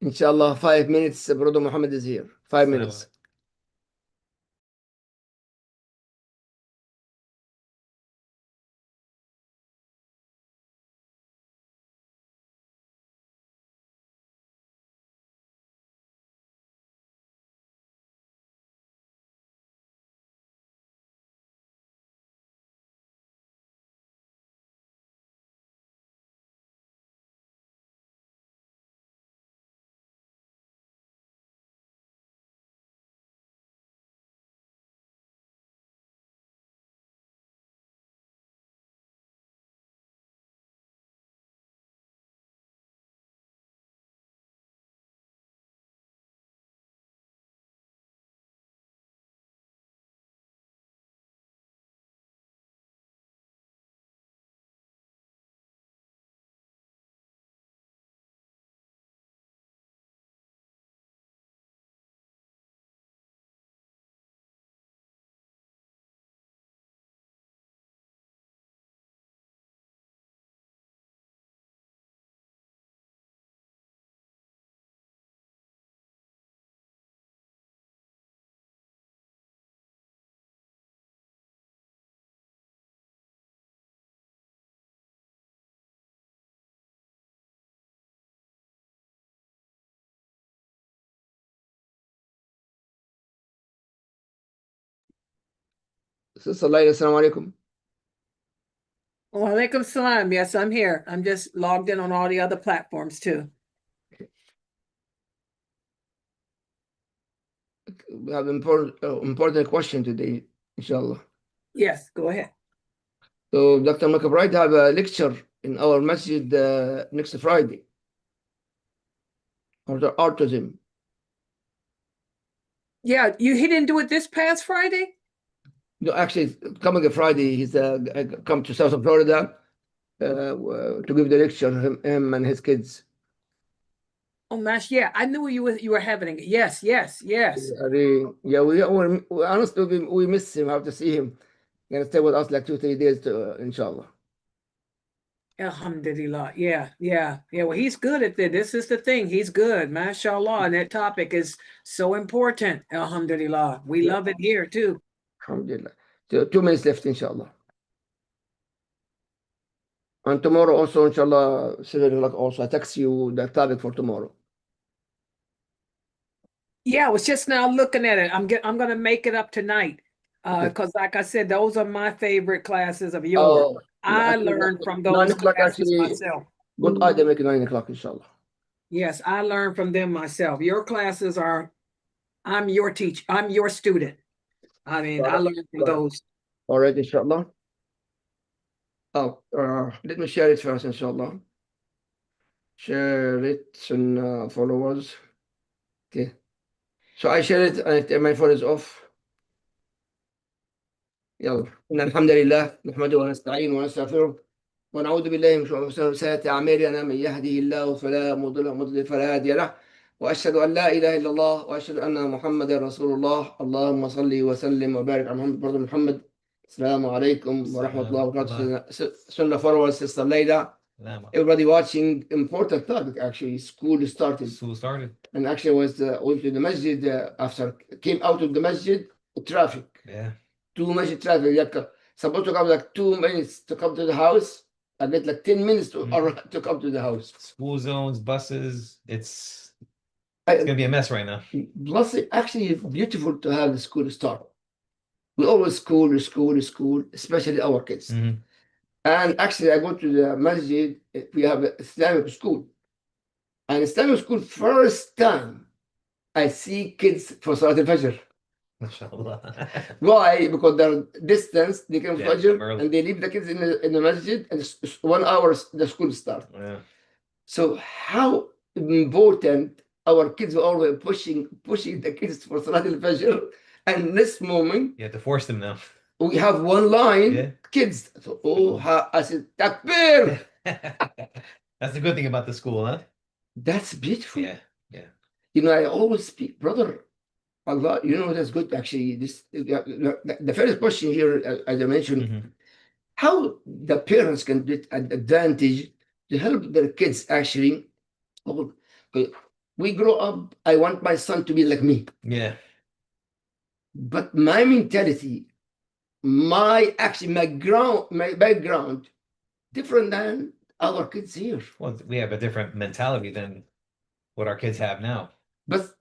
Inshallah, 5 minutes. Brother Muhammad is here. 5 minutes. Sister Layla, assalamu alaikum. Wa alaikum salam. Yes, I'm here. I'm just logged in on all the other platforms too. We have important question today, inshallah. Yes, go ahead. So Dr. McBride have a lecture in our masjid next Friday on the autism. Yeah, he didn't do it this past Friday? No, actually, coming Friday, he's come to South Florida to give the lecture, him and his kids. Oh, gosh, yeah, I knew you were having it. Yes. Yeah, we honestly we miss him. Have to see him. Gonna stay with us like 2-3 days, inshallah. Alhamdulillah. Yeah. Well, he's good at this. This is the thing. He's good, mashallah. And that topic is so important. Alhamdulillah. We love it here too. Alhamdulillah. 2 minutes left, inshallah. And tomorrow also, inshallah, 7 o'clock also. I text you the topic for tomorrow. Yeah, I was just now looking at it. I'm gonna make it up tonight. Because like I said, those are my favorite classes of yours. Oh, I learned from 9 those o'clock classes actually. myself. Good idea, make it 9 o'clock, inshallah. Yes, I learned from them myself. Your classes are, I'm your teacher. I'm your student. I mean, I learned from those. All right, inshallah. Oh, let me share it first, inshallah. Share it and followers. Okay. So I share it and my phone is off. يلا إن الحمد لله نحمده ونستعينه ونستغفره ونعوذ بالله من شرور سيئات أعمالنا من يهده الله فلا مضل فلا هادي له وأشهد أن لا إله إلا الله وأشهد أن محمدا رسول الله اللهم صل وسلم وبارك على محمد برضه محمد. السلام عليكم ورحمة الله وبركاته. Sunnah followers, Sister Layla. Everybody watching, important topic actually. School started. And actually went to the masjid after came out of the masjid, traffic. Yeah. 2 masjid traffic. Supposed to come like 2 minutes to come to the house. I get like 10 minutes to come to the house. School zones, buses. It's gonna be a mess right now. Plus, actually, it's beautiful to have the school start. We always school, especially our kids. And actually, I go to the masjid. We have Islamic school, and Islamic school first time I see kids for Salat al-Fajr. Why? Because they're distance, they come Fajr and they leave the kids in the masjid, and it's 1 hour the school start. Yeah. So how important our kids were always pushing the kids for Salat al-Fajr, and this moment you have to force them now. We have one line, kids. So, I said, Takbir. That's the good thing about the school, huh? That's beautiful. Yeah. You know, I always speak, brother. Allah, you know, that's good actually. The first question here, as I mentioned, how the parents can get an advantage to help their kids actually. we grow up, I want my son to be like me. Yeah. But my mentality, my background, different than our kids here. Well, we have a different mentality than what our kids have now. But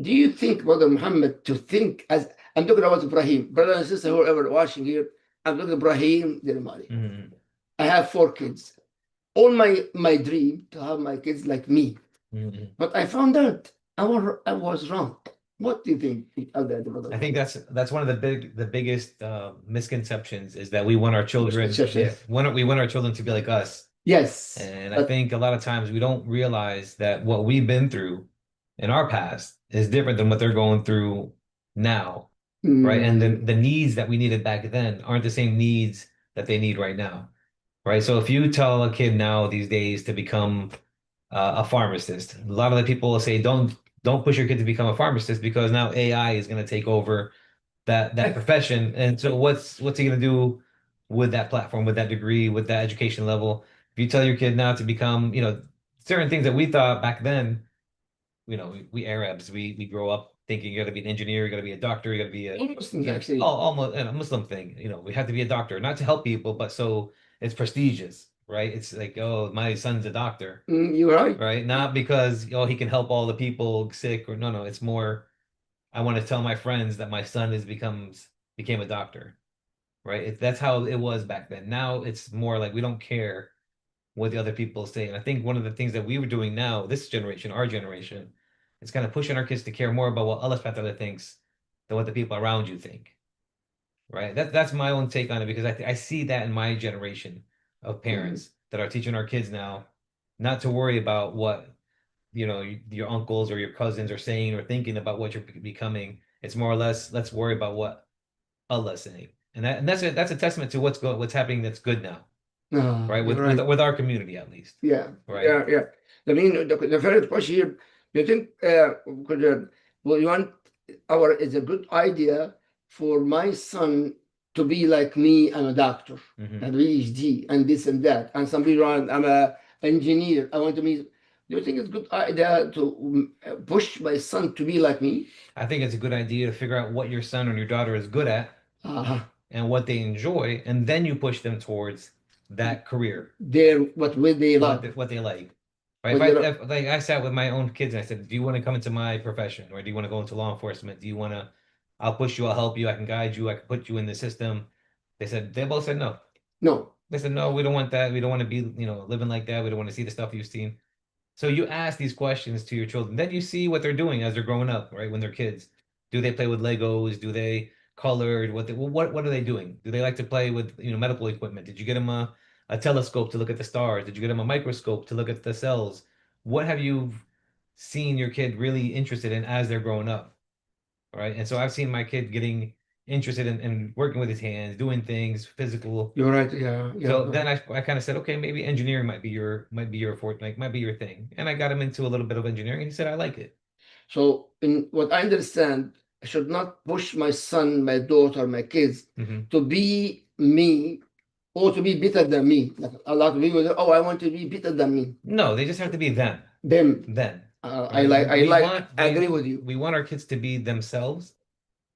do you think, Brother Muhammad, to think as I'm talking about Ibrahim, brother and sister, whoever watching here, I'm talking Ibrahim Dremali. Mhm. I have 4 kids. All my dream to have my kids like me. Mhm. But I found out I was wrong. What do you think, brother? I think that's one of the biggest misconceptions is that we want our children, Misconceptions. we want our children to be like us. Yes. And I think a lot of times we don't realize that what we've been through in our past is different than what they're going through now, right? And the needs that we needed back then aren't the same needs that they need right now, right? So if you tell a kid now these days to become a pharmacist, a lot of the people will say don't push your kid to become a pharmacist because now AI is going to take over that profession. And so what's he going to do with that platform, with that degree, with that education level? If you tell your kid now to become, certain things that we thought back then, we Arabs, we grow up thinking you got to be an engineer, you got to be a doctor, you got to be a Muslims actually. almost a Muslim thing. We have to be a doctor, not to help people, but so it's prestigious, right? It's like, oh, my son's a doctor, You're right. right? Not because he can help all the people sick or no, it's more I want to tell my friends that my son became a doctor, right? That's how it was back then. Now it's more like we don't care what the other people say. And I think one of the things that we were doing now, this generation, our generation, is kind of pushing our kids to care more about what Allah subhanahu wa ta'ala thinks than what the people around you think, right? That's my own take on it because I see that in my generation of parents that are teaching our kids now not to worry about what your uncles or your cousins are saying or thinking about what you're becoming. It's more or less let's worry about what Allah's saying, and that's a testament to what's happening that's good now, right? You're right. With our community at least. Yeah. Right. Yeah. I mean, the first question here, do you think well, you want is a good idea for my son to be like me? I'm a doctor, Mhm. a PhD, and this and that, and some people are, I'm a engineer. I want to be. Do you think it's a good idea to push my son to be like me? I think it's a good idea to figure out what your son or your daughter is good at Uh-huh. and what they enjoy, and then you push them towards that career, What will they love? what they like. Right? What they love. If like I sat with my own kids and I said, "Do you want to come into my profession, or do you want to go into law enforcement? Do you want to? I'll push you. I'll help you. I can guide you. I can put you in the system." They both said no. No. They said no. We don't want that. We don't want to be living like that. We don't want to see the stuff you've seen. So you ask these questions to your children. Then you see what they're doing as they're growing up, right? When they're kids. Do they play with Legos? Do they color? What are they doing? Do they like to play with medical equipment? Did you get them a telescope to look at the stars? Did you get them a microscope to look at the cells? What have you seen your kid really interested in as they're growing up? Right. And so I've seen my kid getting interested in working with his hands, doing things physical. You're right. Yeah. So then I kind of said, okay, maybe engineering might be your forte, like might be your thing. And I got him into a little bit of engineering. And he said, I like it. So, in what I understand, I should not push my son, my daughter, my kids to be me or to be better than me. Like a lot of people say, "Oh, I want to be better than me." No, they just have to be them. Them. Then. I agree with you. We want our kids to be themselves,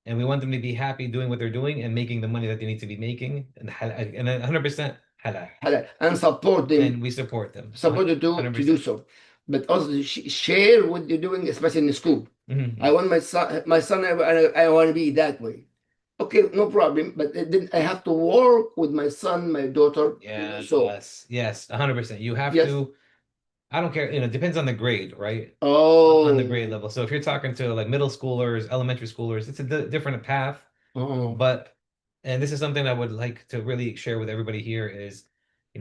and we want them to be happy doing what they're doing and making the money that they need to be making, and 100% halal. And support them. And we support them. Support you to do so. But also share what you're doing, especially in school. I want my son, I want to be that way. Okay, no problem. But then I have to work with my son, my daughter. Yeah. So yes, 100%. You have Yes. to. I don't care. It depends on the grade, right? Oh, On the grade level. So if you're talking to like middle schoolers, elementary schoolers, it's a different path. oh, But, and this is something I would like to really share with everybody here is,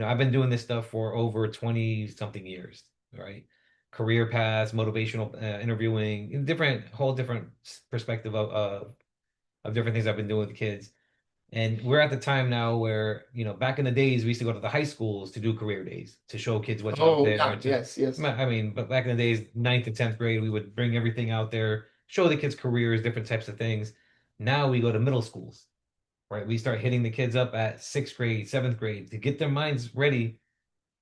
I've been doing this stuff for over 20 something years, right? Career paths, motivational interviewing, whole different perspective of different things I've been doing with kids. And we're at the time now where, back in the days, we used to go to the high schools to do career days to show kids what's out there. yeah, yes. I mean, but back in the days, 9th and 10th grade, we would bring everything out there, show the kids careers, different types of things. Now we go to middle schools, right? We start hitting the kids up at 6th grade, 7th grade to get their minds ready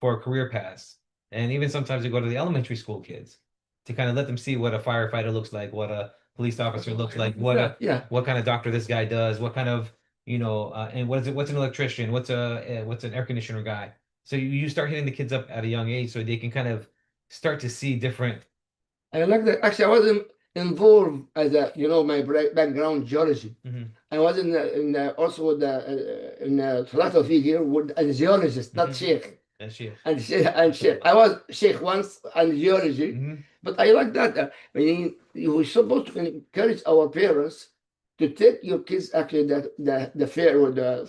for a career paths. And even sometimes we go to the elementary school kids to kind of let them see what a firefighter looks like, what a police officer looks like, what kind of doctor this guy does, what kind of, and what's an electrician, what's an air conditioner guy. So you start hitting the kids up at a young age so they can kind of start to see different. I like that. Actually, I wasn't involved as my background geology. I was also in philosophy here as a geologist, not sheikh. And she, And sheikh. I was sheikh once and geology, but I like that. I mean, we're supposed to encourage our parents to take your kids actually the fair or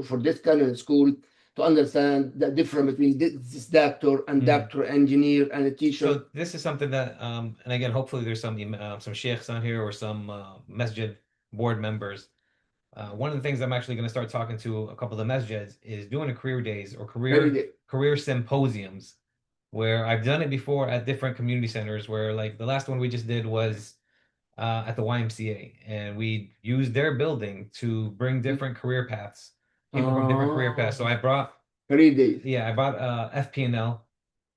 for this kind of school to understand the difference between this doctor and doctor, engineer, and a teacher. So this is something that, and again, hopefully there's some sheikhs on here or some masjid board members. One of the things I'm actually going to start talking to a couple of the masjids is doing a career days or career symposiums, where I've done it before at different community centers. Where like the last one we just did was at the YMCA, and we used their building to bring different career paths, people from different career paths. So I brought 3 days. Yeah, I brought FP&L.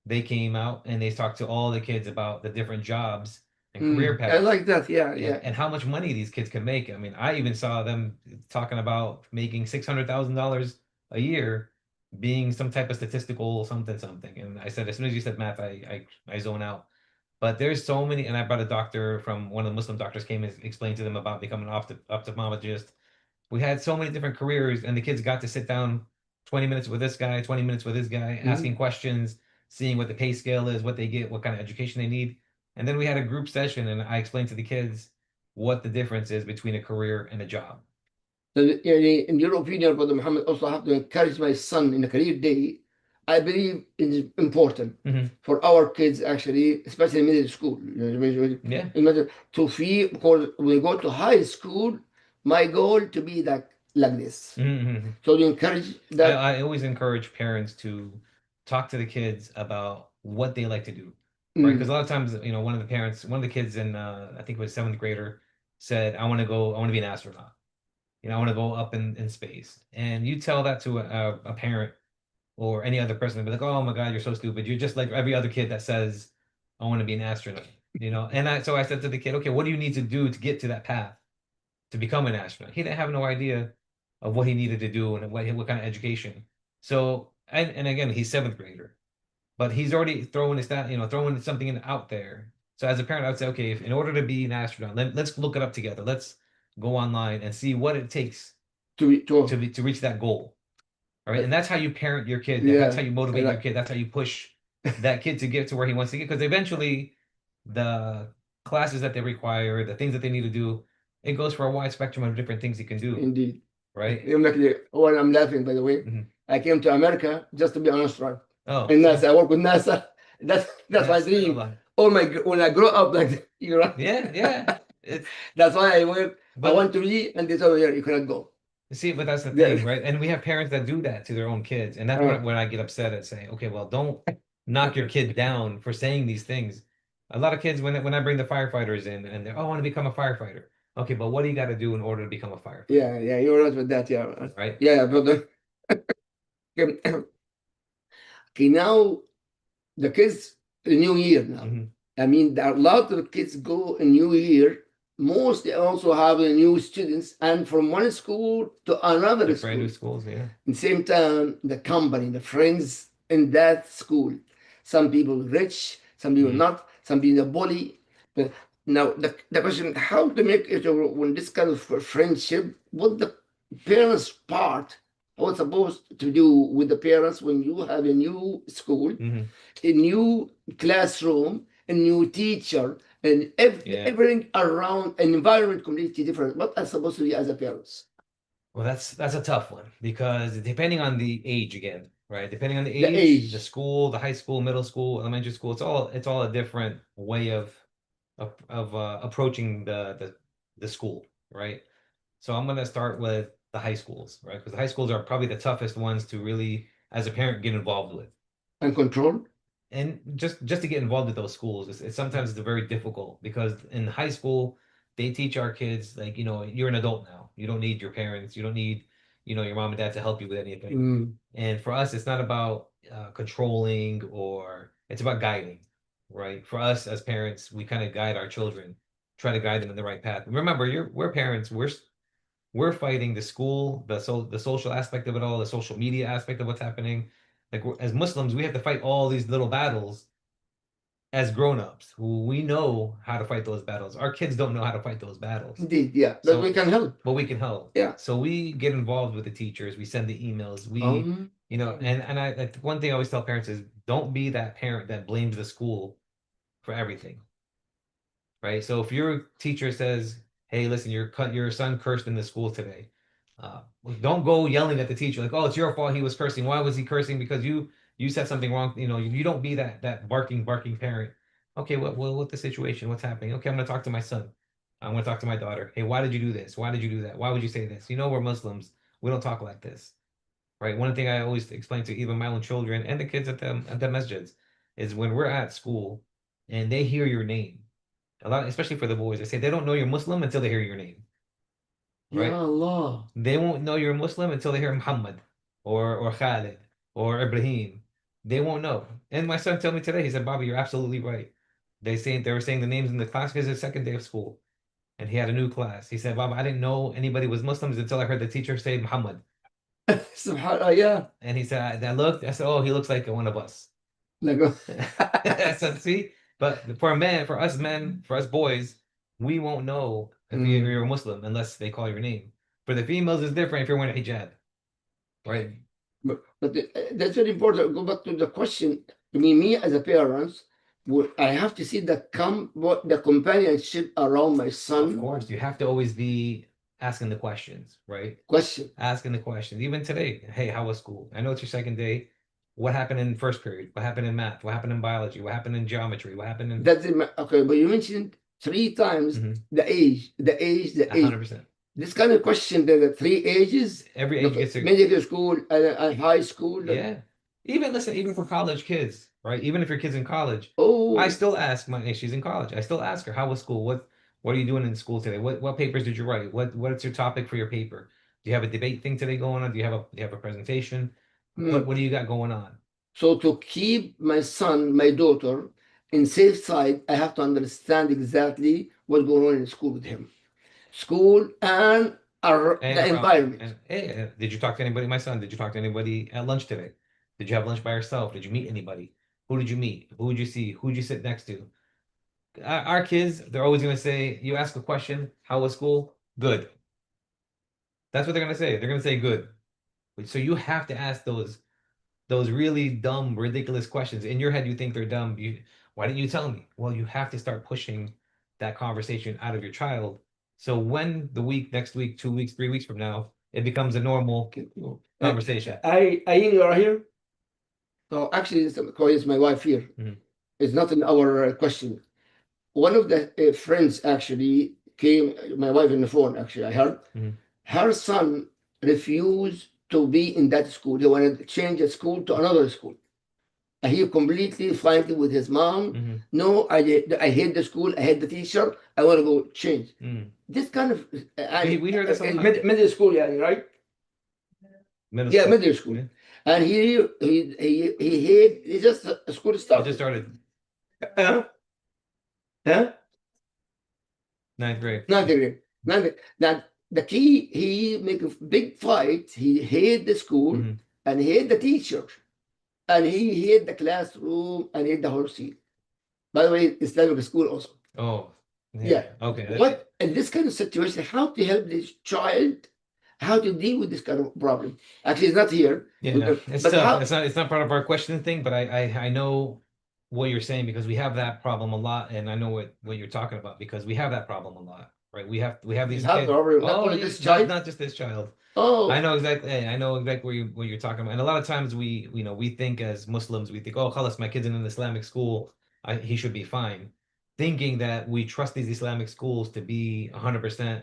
They came out and they talked to all the kids about the different jobs and career paths. I like that. Yeah. And how much money these kids can make. I mean, I even saw them talking about making $600,000 a year, being some type of statistical something. And I said, as soon as you said math, I zone out. But there's so many, and I brought a doctor from one of the Muslim doctors came and explained to them about becoming an ophthalmologist. We had so many different careers, and the kids got to sit down 20 minutes with this guy, 20 minutes with this guy, asking questions, seeing what the pay scale is, what they get, what kind of education they need. And then we had a group session, and I explained to the kids what the difference is between a career and a job. So, in your opinion, Brother Muhammad, also have to encourage my son in a career day. I believe it's important for our kids, actually, especially middle school. To feel, because when we go to high school, my goal to be like this. So you encourage that. I always encourage parents to talk to the kids about what they like to do, right? Because a lot of times, one of the kids in I think it was 7th grader said, I want to be an astronaut. I want to go up in space. And you tell that to a parent or any other person, they'll be like, oh my God, you're so stupid. You're just like every other kid that says, I want to be an astronaut, And so I said to the kid, okay, what do you need to do to get to that path to become an astronaut? He didn't have no idea of what he needed to do and what kind of education. So, and again, he's 7th grader, but he's already throwing throwing something out there. So as a parent, I would say, okay, if in order to be an astronaut, let's look it up together. Let's go online and see what it takes to reach that goal. All right. And that's how you parent your kid. That's how you motivate your kid. That's how you push that kid to get to where he wants to get. Because eventually the classes that they require, the things that they need to do, it goes for a wide spectrum of different things he can do. Indeed. Right. When I'm laughing, by the way, I came to America just to be an astronaut. Oh. And NASA, I work with NASA. That's my dream. When I grow up, like Yeah. That's why I went. I want to be, and they told me, you cannot go. See, but that's the thing, right? And we have parents that do that to their own kids, and that's when I get upset at saying, okay, well, don't knock your kid down for saying these things. A lot of kids, when I bring the firefighters in, and they're, I want to become a firefighter. Okay, but what do you got to do in order to become a firefighter? Yeah, you're right with that. Yeah, right. Yeah, brother. Okay, now the kids, the new year now. I mean, a lot of kids go in New Year. Most they also have new students, and from one school to another school. Brand new schools, yeah. In the same time, the company, the friends in that school. Some people rich, some people not, some people bully. But now the question, how to make it when this kind of friendship, what the parents' part, what's supposed to do with the parents when you have a new school, a new classroom, a new teacher, and everything around an environment completely different. What are supposed to be as a parents? Well, that's a tough one, because depending on the age again, right? Depending on the age, the school, the high school, middle school, elementary school, it's all a different way of approaching the school, right? So I'm gonna start with the high schools, right? Because the high schools are probably the toughest ones to really, as a parent, get involved with. And control? And just to get involved with those schools, sometimes it's very difficult, because in high school, they teach our kids, like, you're an adult now. You don't need your parents. You don't need, your mom and dad to help you with anything. And for us, it's not about controlling, or it's about guiding. right? For us as parents, we kind of guide our children, try to guide them in the right path. Remember, we're parents. We're fighting the school, the social aspect of it all, the social media aspect of what's happening. Like as Muslims, we have to fight all these little battles as grown-ups. We know how to fight those battles. Our kids don't know how to fight those battles. Indeed, yeah. But we can help. But we can help. Yeah. So we get involved with the teachers. We send the emails. You know, and I like one thing I always tell parents is don't be that parent that blames the school for everything. Right? So if your teacher says, "Hey, listen, your son cursed in the school today," uh, don't go yelling at the teacher like, "Oh, it's your fault he was cursing. Why was he cursing? Because you said something wrong." You know, you don't be that barking parent. Okay, what's the situation? What's happening? Okay, I'm gonna talk to my son. I'm gonna talk to my daughter. Hey, why did you do this? Why did you do that? Why would you say this? You know, we're Muslims. We don't talk like this, right? One thing I always explain to even my own children and the kids at the masjids is when we're at school and they hear your name a lot, especially for the boys. They say they don't know you're Muslim until they hear your name, right? Ya Allah. They won't know you're Muslim until they hear Muhammad or Khalid or Ibrahim. They won't know. And my son told me today, he said, "Bobby, you're absolutely right." They were saying the names in the class because it's the second day of school, and he had a new class. He said, "Baba, I didn't know anybody was Muslims until I heard the teacher say Muhammad." Subhanallah, yeah. And he said, I looked, I said, "Oh, he looks like one of us." Like, I said, "See, but for a man, for us men, for us boys, we won't know if you're a Muslim unless they call your name. For the females, it's different if you're wearing a hijab, right?" but that's very important. Go back to the question. I mean, me as a parent, I have to see the companionship around my son. Of course, you have to always be asking the questions, right? Question. Asking the questions. Even today, hey, how was school? I know it's your second day. What happened in first period? What happened in math? What happened in biology? What happened in geometry? What happened in That's okay. But you mentioned 3 times the age. 100%. This kind of question, the 3 ages. Every age gets a Middle school and high school. yeah. Even for college kids, right? Even if your kid's in college, Oh, I still ask she's in college. I still ask her, how was school? What are you doing in school today? What papers did you write? What's your topic for your paper? Do you have a debate thing today going on? Do you have a presentation? What do you got going on? So to keep my son, my daughter in safe side, I have to understand exactly what's going on in school with him. School and the environment. And, hey, did you talk to anybody? My son, did you talk to anybody at lunch today? Did you have lunch by yourself? Did you meet anybody? Who did you meet? Who did you see? Who did you sit next to? Our kids, they're always going to say, you ask a question, how was school? Good. That's what they're going to say. They're going to say good. So you have to ask those really dumb, ridiculous questions. In your head, you think they're dumb. Why didn't you tell me? Well, you have to start pushing that conversation out of your child. So when next week, 2 weeks, 3 weeks from now, it becomes a normal conversation. You are here. So actually, it's my wife here. It's not in our question. One of the friends actually came. My wife on the phone. Actually, I heard her son refused to be in that school. They wanted to change the school to another school. And he completely fighting with his mom. No, I hate the school. I hate the teacher. I want to go change. This kind of we hear this a lot. Middle school, yeah, right? Middle school. And he hate. He just school started. It just started. Ninth grade. Now the key, he make a big fight. He hate the school and hate the teacher, and he hate the classroom and hate the whole scene. By the way, Islamic school also. Oh, yeah. Okay. What in this kind of situation? How to help this child? How to deal with this kind of problem? Actually, it's not here. Yeah, no, it's tough. It's not part of our question thing, but I know what you're saying because we have that problem a lot, and I know what you're talking about because we have that problem a lot, right? We have these kids. Not just this child. Oh, I know exactly what you're talking about, and a lot of times we think as Muslims, we think, oh, khalas, my kid's in an Islamic school, he should be fine, thinking that we trust these Islamic schools to be 100%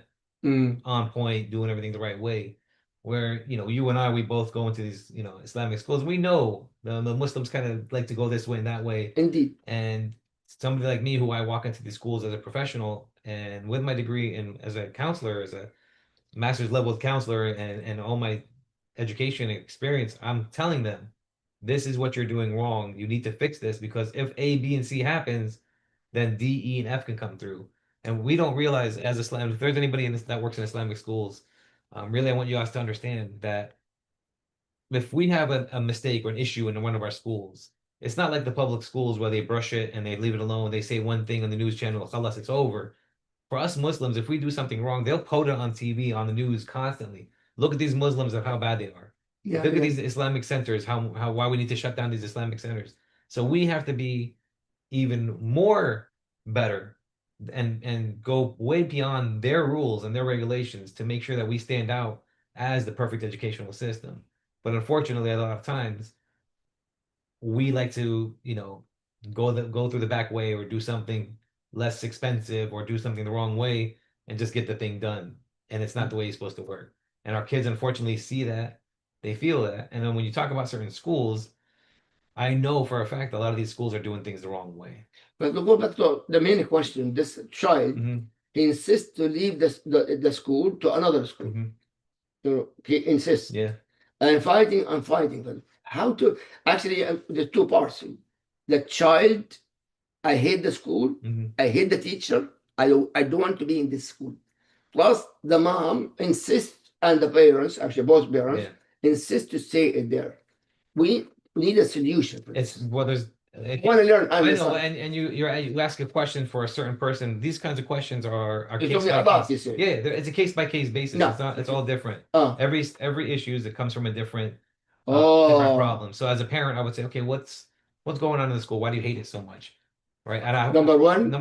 on point, doing everything the right way. Where you and I, we both go into these Islamic schools. We know the Muslims kind of like to go this way and that way. Indeed. And somebody like me, who I walk into these schools as a professional and with my degree and as a counselor, as a master's level counselor, and all my education and experience, I'm telling them, this is what you're doing wrong. You need to fix this because if A, B, and C happens, then D, E, and F can come through. And we don't realize as Islam, if there's anybody in this that works in Islamic schools, really, I want you guys to understand that if we have a mistake or an issue in one of our schools, it's not like the public schools where they brush it and they leave it alone. They say one thing on the news channel, khalas, it's over. For us Muslims, if we do something wrong, they'll quote it on TV, on the news constantly. Look at these Muslims of how bad they are. Yeah, Look at yeah. these Islamic centers, how why we need to shut down these Islamic centers. So we have to be even more better and go way beyond their rules and their regulations to make sure that we stand out as the perfect educational system. But unfortunately, a lot of times we like to, go through the back way or do something less expensive or do something the wrong way and just get the thing done. And it's not the way it's supposed to work. And our kids unfortunately see that, they feel that. And then when you talk about certain schools, I know for a fact a lot of these schools are doing things the wrong way. But to go back to the main question, this child, Mhm, he insists to leave the school to another school. mhm. He insists. Yeah. And I'm fighting. But how to actually the two parts. The child, I hate the school, Mhm. I hate the teacher, I don't want to be in this school. Plus the mom insists and the parents, actually both parents, Yeah. insist to stay in there. We need a solution for It's this. there's I want to learn. I know, and you ask a question for a certain person. These kinds of questions are You case told me by about case. this. Yeah, it's a case by case basis. No. It's not. It's all different. Oh, Every issue that comes from a different oh, problem. So as a parent, I would say, okay, what's going on in the school? Why do you hate it so much? Right? And number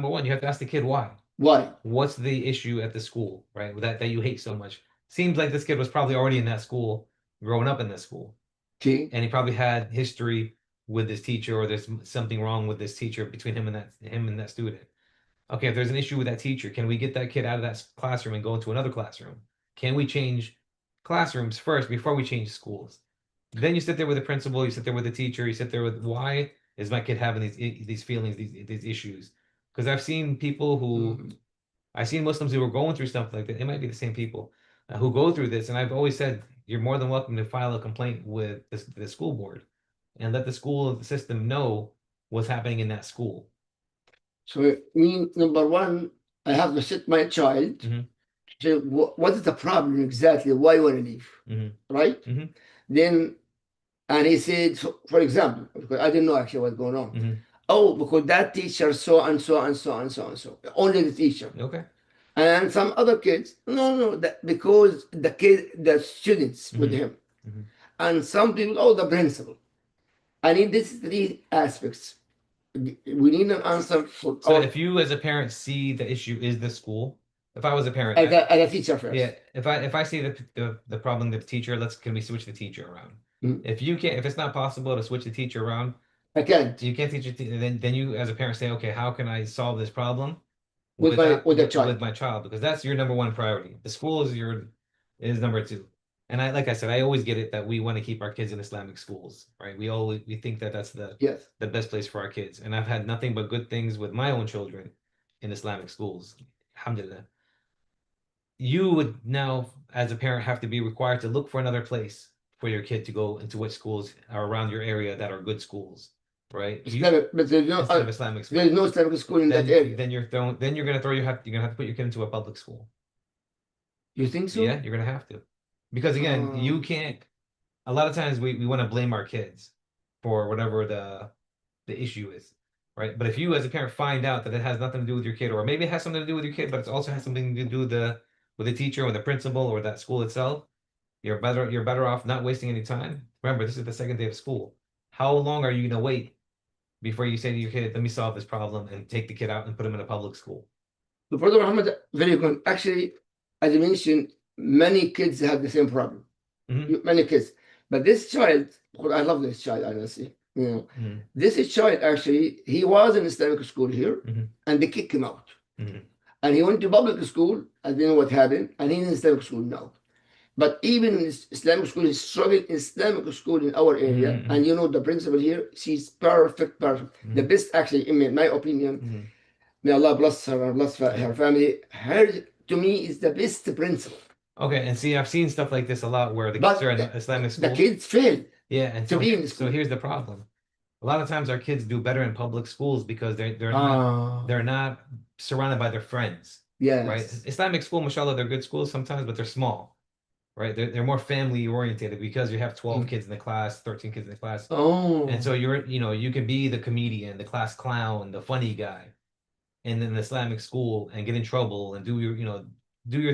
one, you have to ask the kid why. why? What's the issue at the school, right? That you hate so much. Seems like this kid was probably already in that school, growing up in this school, Okay. and he probably had history with this teacher, or there's something wrong with this teacher between him and that student. Okay, if there's an issue with that teacher, can we get that kid out of that classroom and go into another classroom? Can we change classrooms first before we change schools? Then you sit there with the principal, you sit there with the teacher, you sit there with why is my kid having these feelings, these issues? Because I've seen people who Mhm. I've seen Muslims who are going through stuff like that. It might be the same people who go through this, and I've always said you're more than welcome to file a complaint with the school board and let the school system know what's happening in that school. So me, number one, I have to sit my child. Mhm. Say, what is the problem exactly? Why you want to leave? Mhm. Right? Mhm. Then, and he said, so, for example, because I didn't know actually what's going on. Mhm. Oh, because that teacher so and so and so and so and so. Only the teacher. Okay. And some other kids, no, because the students with Mhm. him. Mhm. And some people, oh, the principal. I need these three aspects. We need an answer for So if you as a parent see the issue is the school, if I was a parent, as a teacher first. yeah, if I see the problem with the teacher, can we switch the teacher around? Mhm. If it's not possible to switch the teacher around, I can't. you can't teach it. Then you as a parent say, okay, how can I solve this problem With the child. with my child? Because that's your number one priority. The school is number two. And like I said, I always get it that we want to keep our kids in Islamic schools, right? We think that that's Yes. the best place for our kids. And I've had nothing but good things with my own children in Islamic schools. Alhamdulillah. You would now, as a parent, have to be required to look for another place for your kid to go into which schools are around your area that are good schools, right? But there's no, Instead of Islamic school, there's no Islamic school in that area. then you're gonna you're gonna have to put your kid into a public school. You think so? Yeah, you're gonna have to. Because again, you can't. A lot of times we want to blame our kids for whatever the issue is, right? But if you as a parent find out that it has nothing to do with your kid, or maybe it has something to do with your kid, but it also has something to do with the teacher or the principal or that school itself, you're better off not wasting any time. Remember, this is the second day of school. How long are you gonna wait before you say to your kid, "Let me solve this problem," and take the kid out and put him in a public school? So, Brother Muhammad, very good. Actually, as you mentioned, many kids have the same problem. Mhm. Many kids. But this child, I love this child, honestly. Mhm. This is child actually, he was in Islamic school here, Mhm. and they kicked him out. Mhm. And he went to public school. I didn't know what happened, and he's in Islamic school now. But even in Islamic school, he's struggling in Islamic school in our area. Mhm. And the principal here, she's perfect. The best, actually, in my opinion. Mhm. May Allah bless her and bless her family. Her, to me, is the best principal. Okay, and see, I've seen stuff like this a lot where the But kids are in Islamic The schools. kids fail. Yeah, and to so be in the so school. here's the problem. A lot of times our kids do better in public schools because Ah, they're not surrounded by their friends, right? yes. Islamic school, mashallah, they're good schools sometimes, but they're small, right? They're more family oriented because you have 12 Mm. kids in the class, 13 kids in the class. And so Oh, you can be the comedian, the class clown, the funny guy in an Islamic school and get in trouble and do your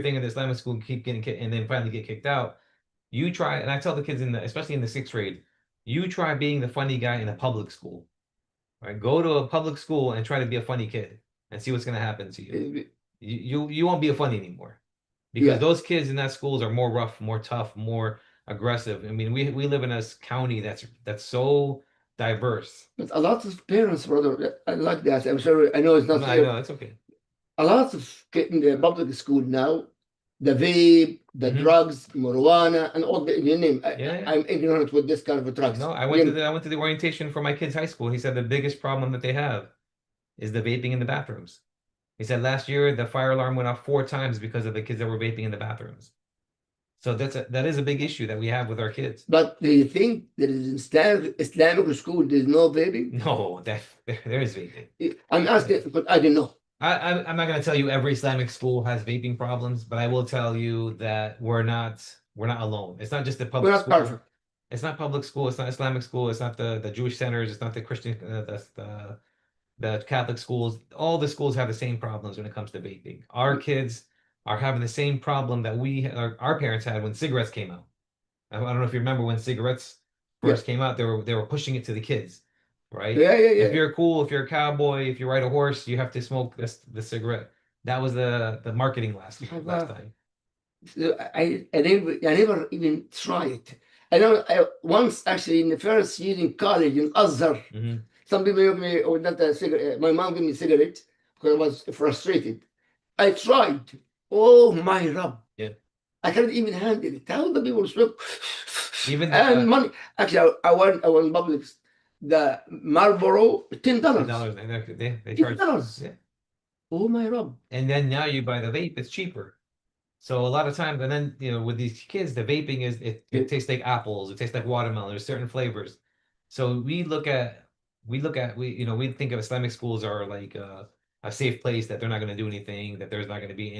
thing in the Islamic school and keep getting kicked and then finally get kicked out. You try, and I tell the kids especially in the sixth grade, you try being the funny guy in a public school. Right? Go to a public school and try to be a funny kid and see what's gonna happen to you. eh, You won't be a funny anymore because yeah. those kids in that schools are more rough, more tough, more aggressive. I mean, we live in a county that's so diverse. But a lot of parents, brother, I like that. I'm sorry, I know it's not No, I fair. know it's okay. A lot of in the public school now, the vape, the Mhm. drugs, marijuana, and all the you name. Yeah. I'm ignorant with this kind of drugs. No, You I went to the orientation for my kids' high school. He said the biggest problem that they have is the vaping in the bathrooms. He said last year the fire alarm went off 4 times because of the kids that were vaping in the bathrooms. So that is a big issue that we have with our kids. But do you think there is Islamic school there's no vaping? No, there is vaping. I'm asking, but I don't know. I'm not gonna tell you every Islamic school has vaping problems, but I will tell you that we're not alone. It's not just the We're public not school. perfect. It's not public school. It's not Islamic school. It's not the Jewish centers. It's not the Christian the Catholic schools. All the schools have the same problems when it comes to vaping. Our kids are having the same problem that our parents had when cigarettes came out. I don't know if you remember when cigarettes Yeah, first came out, they were pushing it to the kids, right? yeah, yeah, If yeah. you're cool, if you're a cowboy, if you ride a horse, you have to smoke the cigarette. That was the marketing last time. I never even tried. I know once actually in the first year in college in Azhar, Hmm. some people gave me, or not a cigarette, my mom gave me a cigarette because I was frustrated. I tried. Oh my Rab. Yeah. I cannot even handle it. How the people smoke Even and money. Actually, I went public. The Marlboro, $10. $10 they charge. $10. Yeah. Oh my Rab. And then now you buy the vape, it's cheaper. So a lot of times, and then with these kids, the vaping it tastes like apples, it tastes like watermelon. There's certain flavors. So we think of Islamic schools are like a safe place that they're not going to do anything, that there's not going to be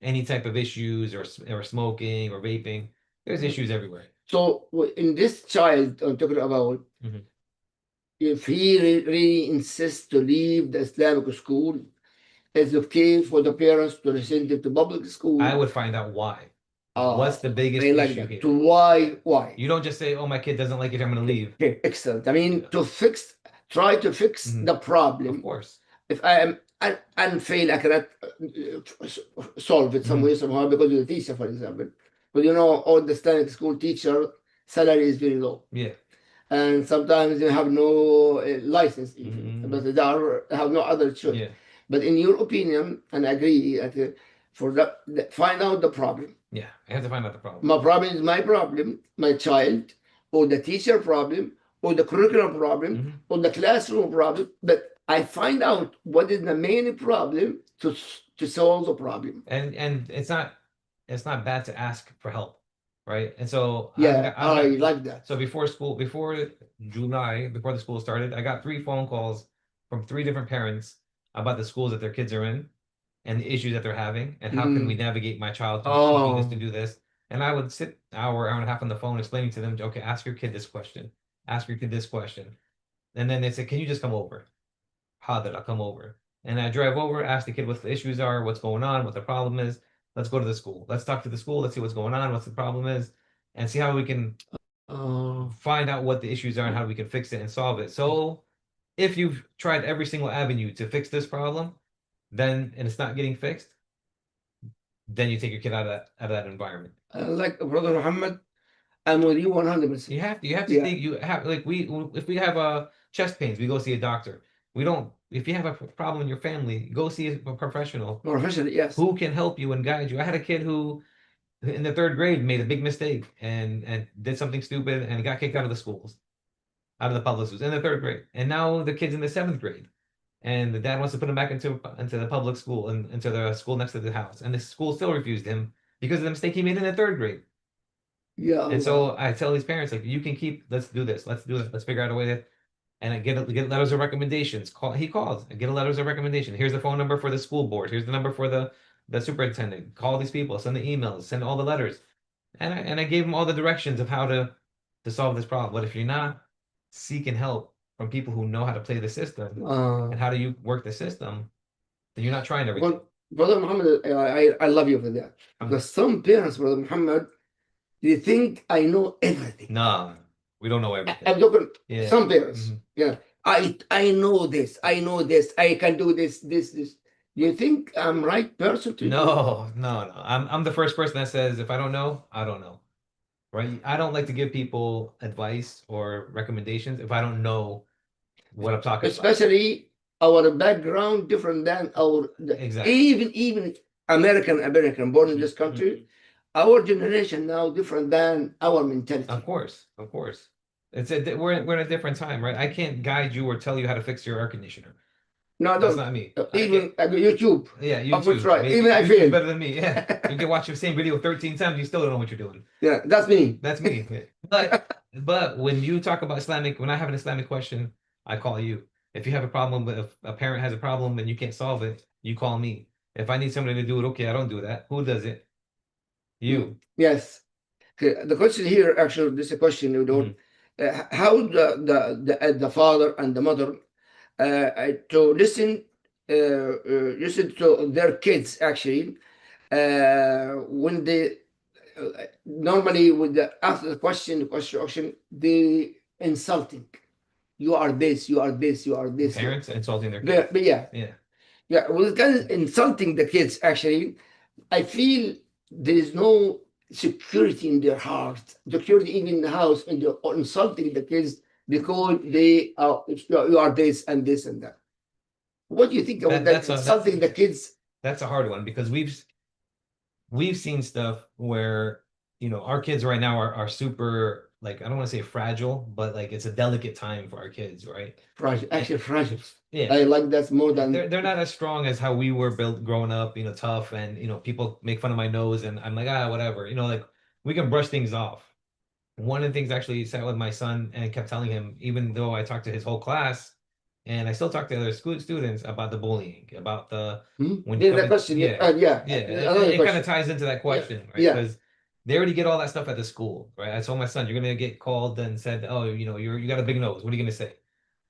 any type of issues or smoking or vaping. There's issues everywhere. So in this child I'm talking about, Mhm. if he really insists to leave the Islamic school, it's okay for the parents to send him to public school. I would find out why. What's the biggest I like issue that. here? To why? You don't just say, "Oh, my kid doesn't like it, I'm going to leave." Okay, excellent. I mean, Yeah. try to fix Mhm. the problem. Of course. If I am unfail, I cannot solve it some way, somehow, because of the teacher, for example. But all the Islamic school teacher salary is very low. Yeah. And sometimes they have no license even, Mhm. but they have no other choice. Yeah. But in your opinion, and I agree, for that, find out the problem. Yeah. I have to find out the problem. My problem is my problem, my child, or the teacher problem, or the curriculum problem, Mhm. or the classroom problem. But I find out what is the main problem to solve the problem. And it's not bad to ask for help, right? And so Yeah, I like that. so before July, before the school started, I got 3 phone calls from 3 different parents about the schools that their kids are in and the issues that they're having and how can we navigate my child to do this, to do this. And I would sit hour and a half on the phone explaining to them, okay, ask your kid this question, ask your kid this question. And then they said, can you just come over? How did I come over? And I drive over, ask the kid what the issues are, what's going on, what the problem is. Let's go to the school. Let's talk to the school. Let's see what's going on, what's the problem is, and see how we can find out what the issues are and how we can fix it and solve it. So if you've tried every single avenue to fix this problem, and it's not getting fixed, then you take your kid out of that environment. Like Brother Muhammad, I'm with you 100%. You have to Yeah. think, you have like if we have chest pains, we go see a doctor. We don't, if you have a problem in your family, go see a professional Professional, yes. who can help you and guide you. I had a kid who in the 3rd grade made a big mistake and did something stupid and got kicked out of the schools, out of the public schools in the 3rd grade. And now the kid's in the 7th grade. And the dad wants to put him back into the public school and into the school next to the house. And the school still refused him because of the mistake he made in the 3rd grade. Yeah, And so Allah. I tell these parents, like, you can keep, let's do this, let's do it, let's figure out a way to, and I get letters of recommendations. He calls, I get a letters of recommendation. Here's the phone number for the school board. Here's the number for the superintendent. Call these people, send the emails, send all the letters. And I gave him all the directions of how to solve this problem. But if you're not seeking help from people who know how to play the system and how do you work the system, then you're not trying everything. Well, Brother Muhammad, I love you for that. Because some parents, Brother Muhammad, they think I know everything. No, we don't know everything. I'm talking Yeah. some parents. Mhm. Yeah. I know this. I know this. I can do this. Do you think I'm right person to do? No. I'm the first person that says if I don't know, I don't know. Right? I don't like to give people advice or recommendations if I don't know what I'm talking about. Especially our background different than our Exactly. even American born in this country. Our generation now different than our mentality. Of course. We're in a different time, right? I can't guide you or tell you how to fix your air conditioner. No, That's don't. not me. Even YouTube. Yeah, I will YouTube. try. Maybe Even I YouTube's fail. better than me. Yeah, you can watch the same video 13 times, you still don't know what you're doing. Yeah, that's me. That's me. But when you talk about Islamic, when I have an Islamic question, I call you. If you have a problem with if a parent has a problem and you can't solve it, you call me. If I need somebody to do it, okay, I don't do that. Who does it? You. Yes. Okay, the question here, actually, this is a question you don't. How the father and the mother to listen to their kids actually when they normally with the after the question they insulting. You are this. You are this. You are this. Parents insulting their Yeah, kids. but yeah. Yeah. Well, kind of insulting the kids actually. I feel there is no security in their heart, security even in the house, and they're insulting the kids because they are you are this and this and that. What do you think about that? Insulting the kids. That's a hard one because we've seen stuff where our kids right now are super, like, I don't want to say fragile, but like it's a delicate time for our kids, right? Fragile, actually fragile. Yeah. I like that more than They're not as strong as how we were built growing up, tough, and people make fun of my nose and I'm like, whatever, like we can brush things off. One of the things actually sat with my son and kept telling him, even though I talked to his whole class, and I still talk to other school students about the bullying, about the when you yeah, that question. yeah. It kind of ties into that question, right? Because they already get all that stuff at the school, right? I told my son, you're gonna get called and said, oh, you got a big nose. What are you gonna say?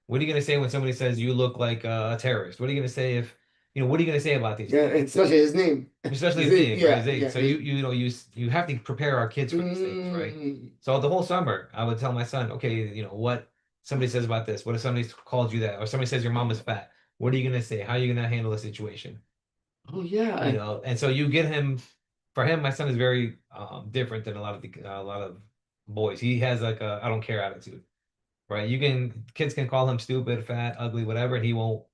What are you gonna say when somebody says you look like a terrorist? What are you gonna say if what are you gonna say about these? Yeah, especially his name. Especially his name, right? So you have to prepare our kids for these things, right? So the whole summer, I would tell my son, okay, what somebody says about this. What if somebody called you that, or somebody says your mom is fat? What are you gonna say? How are you gonna handle the situation? Oh yeah. And so you get him. For him, my son is very different than a lot of boys. He has like a I don't care attitude, right? Kids can call him stupid, fat, ugly, whatever, and he won't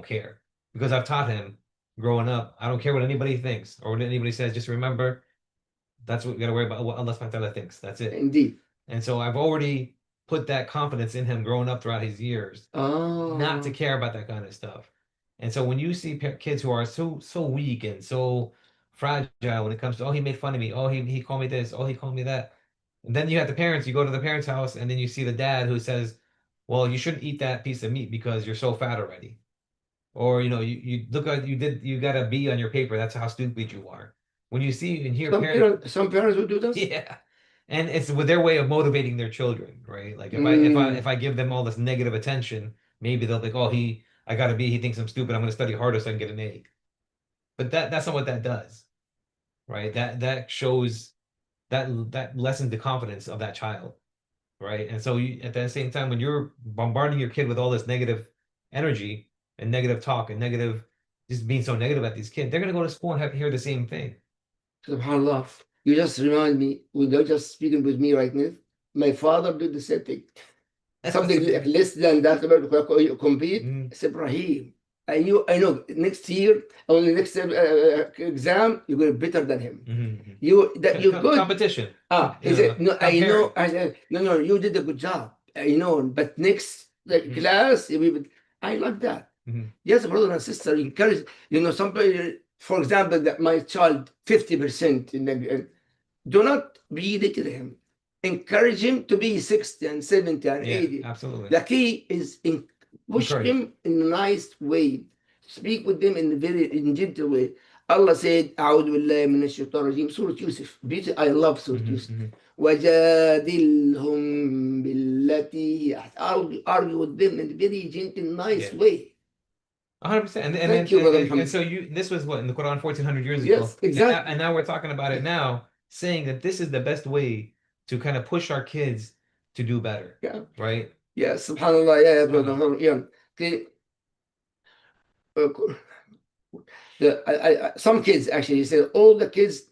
care because I've taught him growing up. I don't care what anybody thinks or what anybody says. Just remember, that's what we got to worry about. What Allah subhanahu wa ta'ala thinks. That's it. Indeed. And so I've already put that confidence in him growing up throughout his years, not to care about that kind of stuff. And so when you see kids who are so weak and so fragile when it comes to, oh, he made fun of me, oh, he called me this, oh, he called me that. And then you have the parents, you go to the parents' house, and then you see the dad who says, well, you shouldn't eat that piece of meat because you're so fat already. Or, you look like you got a B on your paper. That's how stupid you are. When you see and hear some parents will do this. Yeah. And it's with their way of motivating their children, right? Like if I give them all this negative attention, maybe they'll think, oh, I got a B, he thinks I'm stupid, I'm gonna study harder so I can get an A. But that's not what that does. Right? That shows that lessens the confidence of that child. Right? And so at the same time, when you're bombarding your kid with all this negative energy and negative talk and just being so negative at these kids, they're gonna go to school and have to hear the same thing. SubhanAllah. You just remind me, when you're just speaking with me right now, my father did the same thing. Something less than that about you compete. It's Ibrahim. I know next year, on the next exam, you're going to be better than him. You're good. Competition. He said, no, I know. I said, no, you did a good job. I know, but next class, I like that. Yes, brother and sister, encourage. Somebody, for example, that my child 50% in the Do not belittle him. Encourage him to be 60 and 70 and Yeah, 80. absolutely. The key is push Encourage. him in a nice way. Speak with them in a very gentle way. Allah said, أعوذ بالله من الشيطان الرجيم. Surah Yusuf. I love Surah Yusuf. وَجَادِلْهُمْ بِالَّتِي هِيَ أحسن. Argue with them in a very gentle, nice Yeah. way. 100%. And Thank you, Brother and Muhammad. so this was what in the Quran 1400 years ago. Yes, exactly. And now we're talking about it now, saying that this is the best way to kind of push our kids to do better. Yeah. Right? Yeah, subhanallah. Yeah, Brother Muhammad. Yeah. Okay. Some kids actually say all the kids.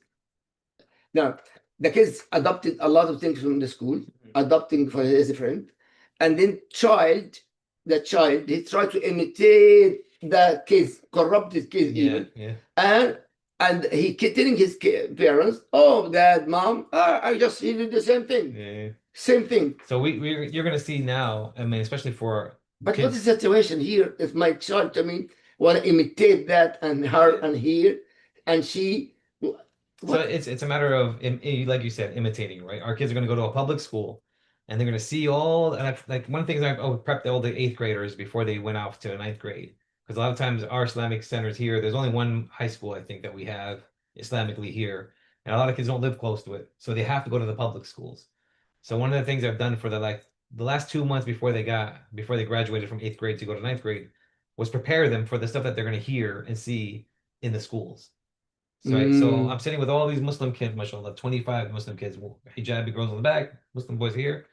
Now, the kids adopted a lot of things from the school, adopting for his friend, and then the child, he tried to imitate the kids, corrupted kids even, and he telling his parents, "Oh, Dad, Mom, he did the same thing, same thing." So you're gonna see now. I mean, especially for But kids. what is the situation here? If my child, want to imitate that and her and here, and she. So it's a matter of, like you said, imitating, right? Our kids are going to go to a public school, and they're going to see all. And like one thing is I would prep all the 8th graders before they went off to 9th grade, because a lot of times our Islamic centers here, there's only one high school I think that we have Islamically here, and a lot of kids don't live close to it, so they have to go to the public schools. So one of the things I've done for the last 2 months before they graduated from 8th grade to go to 9th grade was prepare them for the stuff that they're going to hear and see in the schools. So I'm sitting with all these Muslim kids, mashallah, 25 Muslim kids, hijabi girls in the back, Muslim boys here.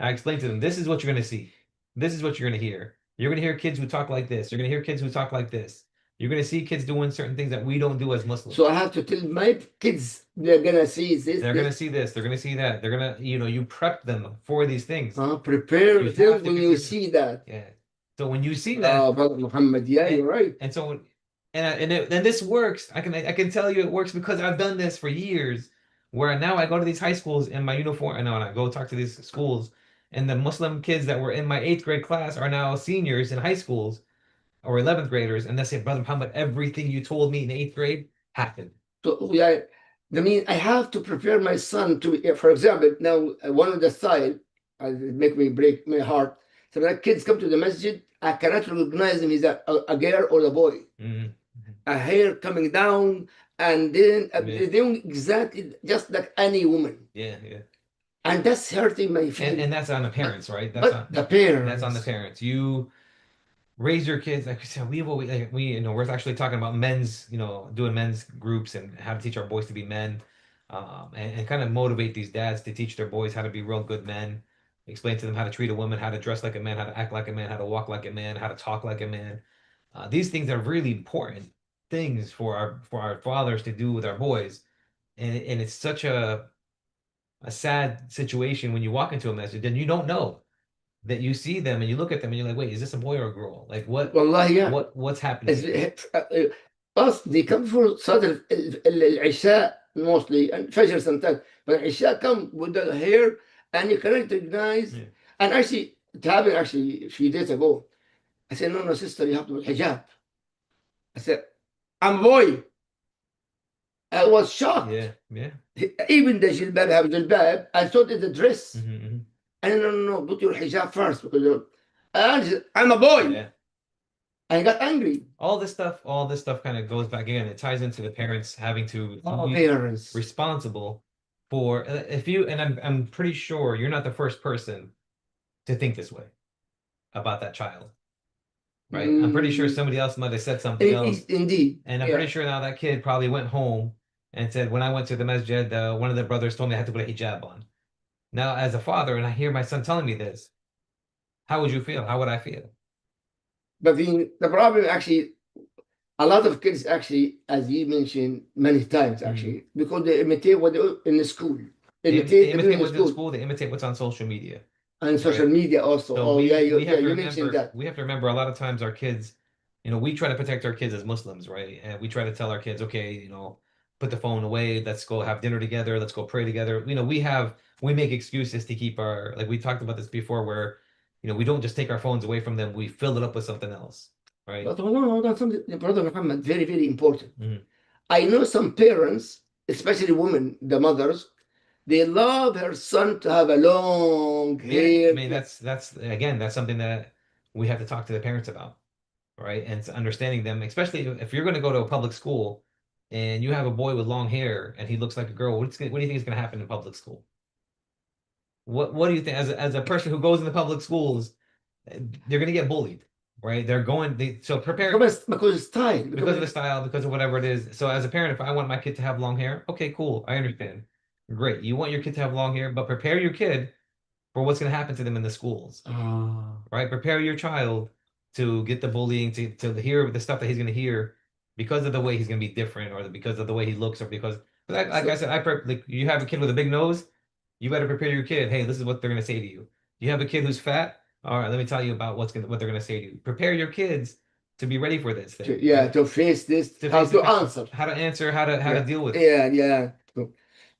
I explained to them, this is what you're going to see. This is what you're going to hear. You're going to hear kids who talk like this. You're going to hear kids who talk like this. You're going to see kids doing certain things that we don't do as Muslims. So I have to tell my kids they're going to see this. They're going to see this. They're going to see that. They're going to, you prep them for these things. Prepare them when you see that. Yeah. So when you see that. Brother Muhammad, yeah, you're right. And so and this works. I can tell you it works because I've done this for years. Where now I go to these high schools in my uniform, and I go talk to these schools, and the Muslim kids that were in my 8th grade class are now seniors in high schools or 11th graders, and they say, "Brother Muhammad, everything you told me in 8th grade happened." So yeah, I have to prepare my son to, for example, now one of the side, make me break my heart. So when kids come to the masjid, I cannot recognize him. Is a girl or a boy. A hair coming down, and then they're doing exactly just like any woman. Yeah. And that's hurting my feelings. And that's on the parents, right? The parents. That's on the parents. You raise your kids, like I said, we're actually talking about men's, doing men's groups and how to teach our boys to be men, and kind of motivate these dads to teach their boys how to be real good men. Explain to them how to treat a woman, how to dress like a man, how to act like a man, how to walk like a man, how to talk like a man. These things are really important things for our fathers to do with our boys, and it's such a sad situation when you walk into a masjid and you don't know that you see them and you look at them and you're like, wait, is this a boy or a girl? Like what? Wallahi, yeah. What's happening? They come for Salat al-Isha mostly and Fajr sometimes, but Isha come with the hair and you cannot recognize. Yeah. And actually, it happened actually a few days ago. I said, no, sister, you have to wear hijab. I said, I'm a boy. I was shocked. Yeah. Even the jilbab have jilbab. I thought it's a dress. And no, put your hijab first because I'm a boy. Yeah. I got angry. All this stuff kind of goes back again. It ties into the parents having to be responsible for I'm pretty sure you're not the first person to think this way about that child. Right? I'm pretty sure somebody else might have said something else. Indeed. And I'm pretty sure now that kid probably went home and said, when I went to the masjid, one of the brothers told me I had to put a hijab on. Now, as a father, and I hear my son telling me this, how would you feel? How would I feel? But the problem actually, a lot of kids actually, as you mentioned many times actually, because they imitate what they in the school. They imitate what's in school, they imitate what's on social media. And social media also. So you mentioned that. We have to remember a lot of times our kids, we try to protect our kids as Muslims, right? And we try to tell our kids, okay, put the phone away, let's go have dinner together, let's go pray together. We make excuses to keep like we talked about this before where, we don't just take our phones away from them, we fill it up with something else, right? But no, that's something, Brother Muhammad, very, very important. I know some parents, especially women, the mothers, they love her son to have a long Yeah, hair. I mean that's again, that's something that we have to talk to the parents about, right? And it's understanding them, especially if you're going to go to a public school and you have a boy with long hair and he looks like a girl. What do you think is going to happen in public school? What do you think as a person who goes into public schools, they're going to get bullied, right? So prepare Because of style. because of the style, because of whatever it is. So as a parent, if I want my kid to have long hair, okay, cool, I understand. Great. You want your kid to have long hair, but prepare your kid for what's going to happen to them in the schools, right? Prepare your child to get the bullying, to hear the stuff that he's going to hear because of the way he's going to be different, or because of the way he looks, or because, like I said, like you have a kid with a big nose, you better prepare your kid. Hey, this is what they're going to say to you. You have a kid who's fat. All right, let me tell you about what they're going to say to you. Prepare your kids to be ready for this thing. Yeah, right? to face this, To how face to it, answer. how to answer, how to deal with it. Yeah, yeah.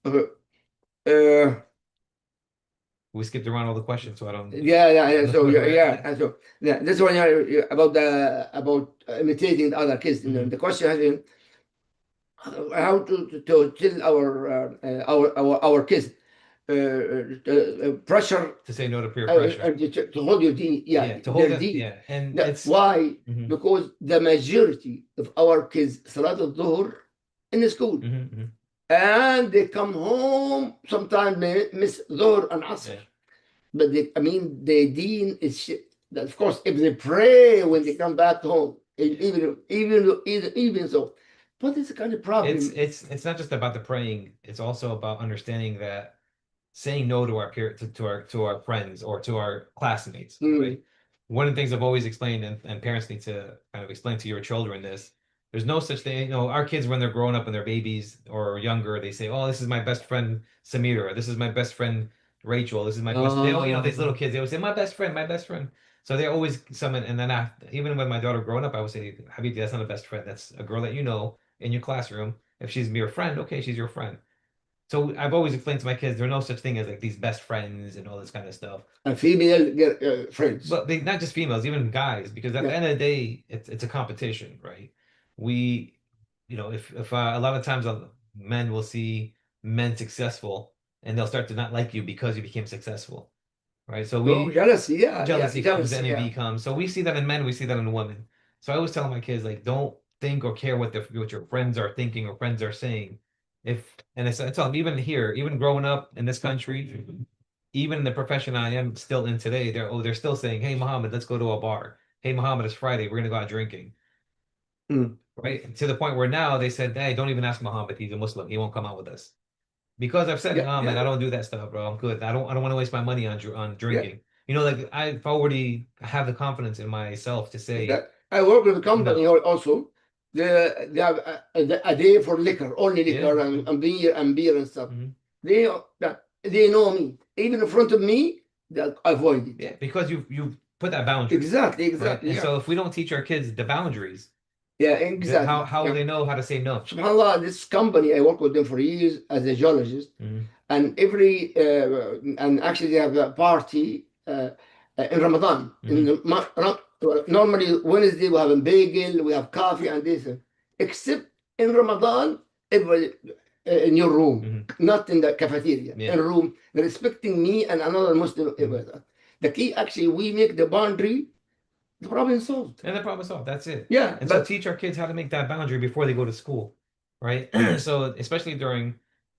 Uh, We skipped around all the questions, so I don't. yeah. So Where we're yeah, at. and so yeah. This one about imitating the other kids. Mhm. The question has been how to tell our kids pressure To say no to peer pressure. to hold your deen. Yeah, To hold their it. deen. Yeah, and Yeah, it's why? Mhm, Because the majority of our kids Salat al-Dhuhr in the school. mhm, mhm. And they come home sometimes they miss Dhuhr and Asr. Yeah. But I mean, the deen is shit. Of course, if they pray when they come back home, even so, but it's a kind of problem. It's not just about the praying. It's also about understanding that saying no to our peer to our friends or to our classmates, right? One of the things I've always explained, and parents need to kind of explain to your children this. There's no such thing, our kids when they're growing up and they're babies or younger, they say, "Oh, this is my best friend Samira. This is my best friend Rachel. This is my best." These little kids, they always say, "My best friend, my best friend." So they're always someone, and then even when my daughter growing up, I would say, "Habibti, that's not a best friend. That's a girl that you know in your classroom. If she's your friend, okay, she's your friend." So I've always explained to my kids there's no such thing as like these best friends and all this kind of stuff. And female friends. But not just females, even guys, because at the end of the day, it's a competition, right? We, if a lot of times men will see men successful and they'll start to not like you because you became successful, right? So Jealousy, yeah, jealousy comes, jealousy, envy comes. So we see that in men, we see that in women. So I always tell my kids like, don't think or care what your friends are thinking or friends are saying. I tell them even here, even growing up in this country, even in the profession I am still in today, they're still saying, "Hey, Muhammad, let's go to a bar. Hey, Muhammad, it's Friday. We're gonna go out drinking." Right? To the point where now they said, "Hey, don't even ask Muhammad. He's a Muslim. He won't come out with us." Because I've said, "Oh man, I don't do that stuff, bro. I'm good. I don't want to waste my money on drinking." Like I've already have the confidence in myself to say, I work with a company also. They have a day for liquor, only liquor and beer and stuff. They know me. Even in front of me, they avoid it. Yeah, because you put that boundary. Exactly. Right? And so if we don't teach our kids the boundaries, exactly. How will they know how to say no? SubhanAllah, this company, I worked with them for years as a geologist. And and actually they have a party in Ramadan. Normally Wednesday we have a bagel, we have coffee and this. Except in Ramadan, everybody in your room, not in the cafeteria, in a room, respecting me and another Muslim. The key, actually, we make the boundary, the problem is solved. And the problem is solved. That's it. Yeah. And so teach our kids how to make that boundary before they go to school, right? So especially during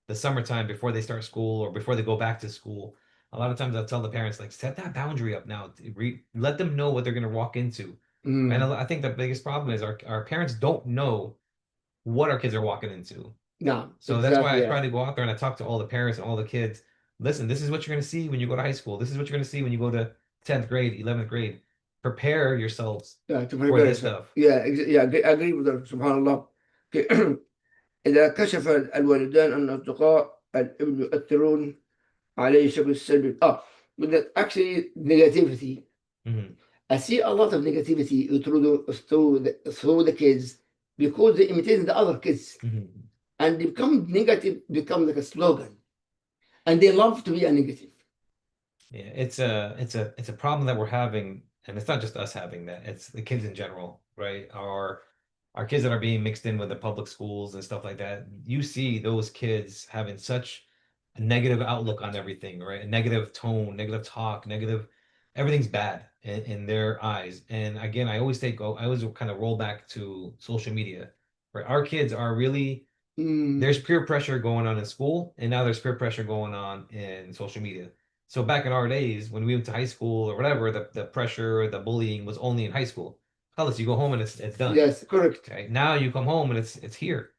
the summertime before they start school or before they go back to school, a lot of times I'll tell the parents, like, set that boundary up now. Let them know what they're going to walk into. And I think the biggest problem is our parents don't know what our kids are walking into. No. So that's why I try to go out there and I talk to all the parents and all the kids. Listen, this is what you're going to see when you go to high school. This is what you're going to see when you go to 10th grade, 11th grade. Prepare yourselves for this stuff. I agree with her. Subhanallah. إذا كشف الوالدان أن أصدقاء الابن يؤثرون عليه الشكل السلبي. But that actually negativity. I see a lot of negativity through the kids because they imitate the other kids. And they become negative, become like a slogan. And they love to be a negative. Yeah, it's a problem that we're having, and it's not just us having that, it's the kids in general, right? Our kids that are being mixed in with the public schools and stuff like that. You see those kids having such a negative outlook on everything, right? A negative tone, negative talk, everything's bad in their eyes. And again, I always kind of roll back to social media, right? Our kids are really, there's peer pressure going on in school, and now there's peer pressure going on in social media. So back in our days, when we went to high school or whatever, the pressure, the bullying was only in high school. College, you go home and it's done. Yes, correct. Okay. Now you come home and it's here.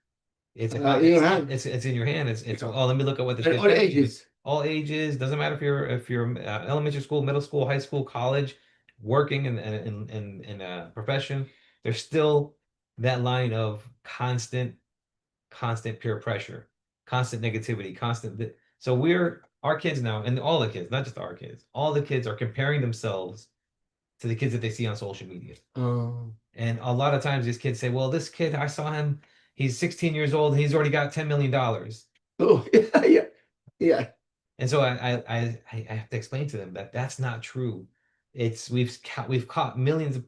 It's In your hand. It's in your hand. It's Yeah. oh, let me look at what this And kid all sent me. ages. All ages, doesn't matter if you're elementary school, middle school, high school, college, working in a profession. There's still that line of constant peer pressure, constant negativity, So our kids now, and all the kids, not just our kids, all the kids are comparing themselves to the kids that they see on social media. Oh. And a lot of times these kids say, well, this kid, I saw him, he's 16 years old, and he's already got $10 million. Oh, yeah. Yeah. And so I have to explain to them that that's not true. We've caught millions of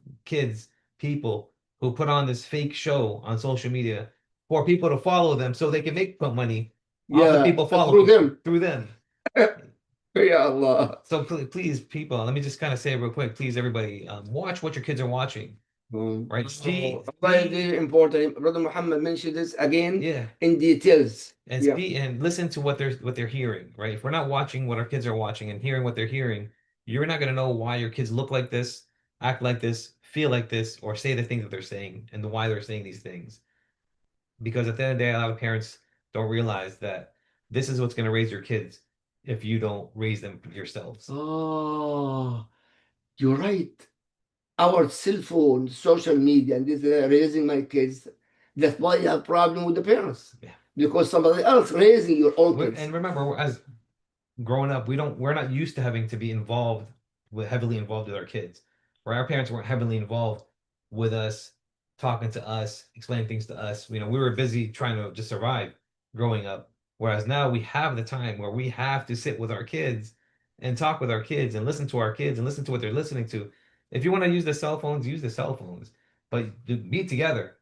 people who put on this fake show on social media for people to follow them so they can make money off the people following through them. them. Ya Allah. So please, people, let me just kind of say real quick, please, everybody, watch what your kids are watching. Right? Very important. Brother Muhammad mentioned this again, Yeah, in details. and and listen to what they're hearing. Right? If we're not watching what our kids are watching and hearing what they're hearing, you're not going to know why your kids look like this, act like this, feel like this, or say the things that they're saying and why they're saying these things. Because at the end of the day, a lot of parents don't realize that this is what's going to raise your kids if you don't raise them yourselves. Oh, you're right. Our cell phone, social media, and this raising my kids. That's why you have problem with the parents. Yeah. Because somebody else raising your own kids. And remember, as growing up, we're not used to having to be heavily involved with our kids. Where our parents weren't heavily involved with us, talking to us, explaining things to us. We were busy trying to just survive growing up. Whereas now we have the time where we have to sit with our kids and talk with our kids and listen to our kids and listen to what they're listening to. If you want to use the cell phones, use the cell phones, but be together.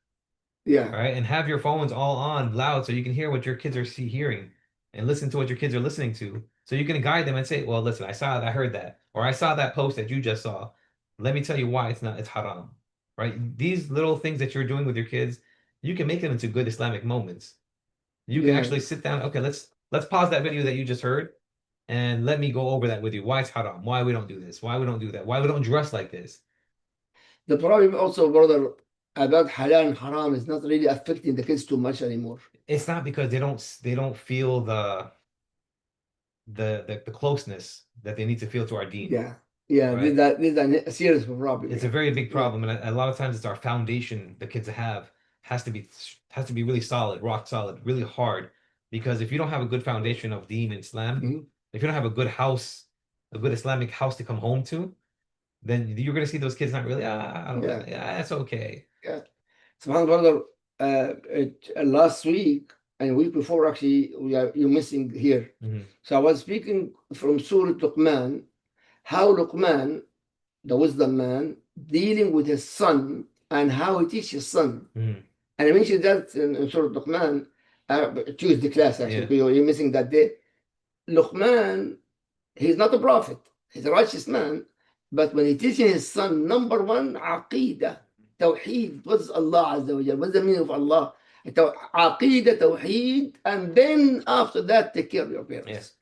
Yeah. Right. And have your phones all on loud so you can hear what your kids are hearing and listen to what your kids are listening to. So you can guide them and say, well, listen, I heard that, or I saw that post that you just saw. Let me tell you why it's haram. Right. These little things that you're doing with your kids, you can make them into good Islamic moments. You can actually sit down. Okay, let's pause that video that you just heard and let me go over that with you. Why it's haram, why we don't do this, why we don't do that, why we don't dress like this. The problem also, brother, about halal and haram is not really affecting the kids too much anymore. It's not because they don't feel the closeness that they need to feel to our deen. Yeah, right? This is a serious problem. It's a very big problem, and a lot of times it's our foundation the kids have has to be really solid, rock solid, really hard. Because if you don't have a good foundation of deen and Islam, if you don't have a good house, a good Islamic house to come home to, then you're going to see those kids not really, that's okay. Yeah. So, my brother, last week and week before, actually, you're missing here. So I was speaking from Surah Luqman, how Luqman, the wisdom man, dealing with his son and how he teaches his son. And I mentioned that in Surah Luqman, Tuesday class, actually, because you're missing that day. Luqman, he's not a prophet, he's a righteous man, but when he teaches his son, number one, Aqidah, Tawheed, what's Allah Azza wa Jal, what's the meaning of Allah? Aqidah, Tawheed, and then after that, take care of your parents.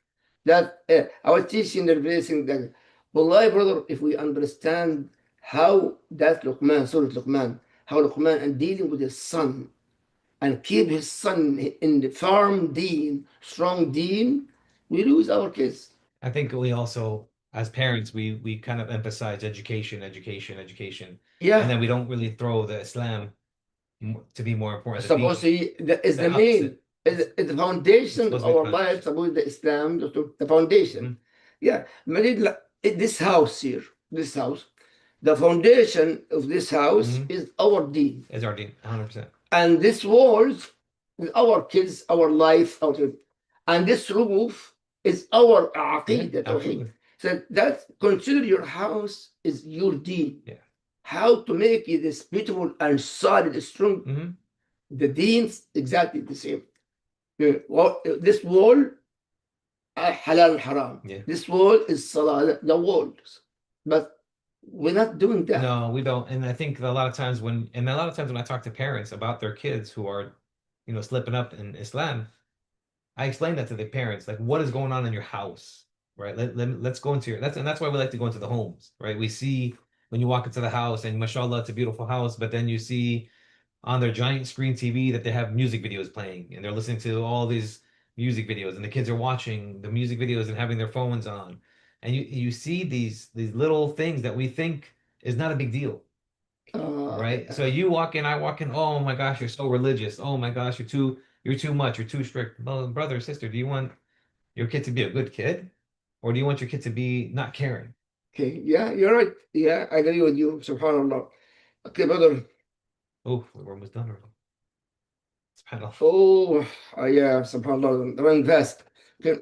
That I was teaching the blessing that, wallahi, brother, if we understand how that Luqman, Surah Luqman, how Luqman and dealing with his son and keep his son in the firm deen, strong deen, we lose our kids. I think we also, as parents, we kind of emphasize education. Yeah. And then we don't really throw the Islam to be more important. Supposedly, it's the main, it's the foundation of our life, supposedly the Islam, the foundation. Yeah. This house here, this house, the foundation of this house is our deen. Is our deen, 100%. And this walls is our kids, our life, and this roof is our aqidah. So that consider your house is your deen. How to make it this beautiful and solid, strong. The deen's exactly the same. This wall halal and haram. Yeah. This wall is salah, the walls. But we're not doing that. No, we don't. And I think a lot of times when I talk to parents about their kids who are, slipping up in Islam, I explain that to the parents, like what is going on in your house, right? Let's go into that's why we like to go into the homes, right? We see when you walk into the house and mashallah, it's a beautiful house, but then you see on their giant screen TV that they have music videos playing and they're listening to all these music videos and the kids are watching the music videos and having their phones on. And you see these little things that we think is not a big deal, right? So you walk in, I walk in, oh my gosh, you're so religious. Oh my gosh, you're too much, you're too strict. Well, brother or sister, do you want your kid to be a good kid? Or do you want your kid to be not caring? Okay, yeah, you're right. Yeah, I agree with you. Subhanallah. Okay, brother. Oh, we're almost done already. SubhanAllah. Oh, yeah, subhanallah. Running fast. Okay.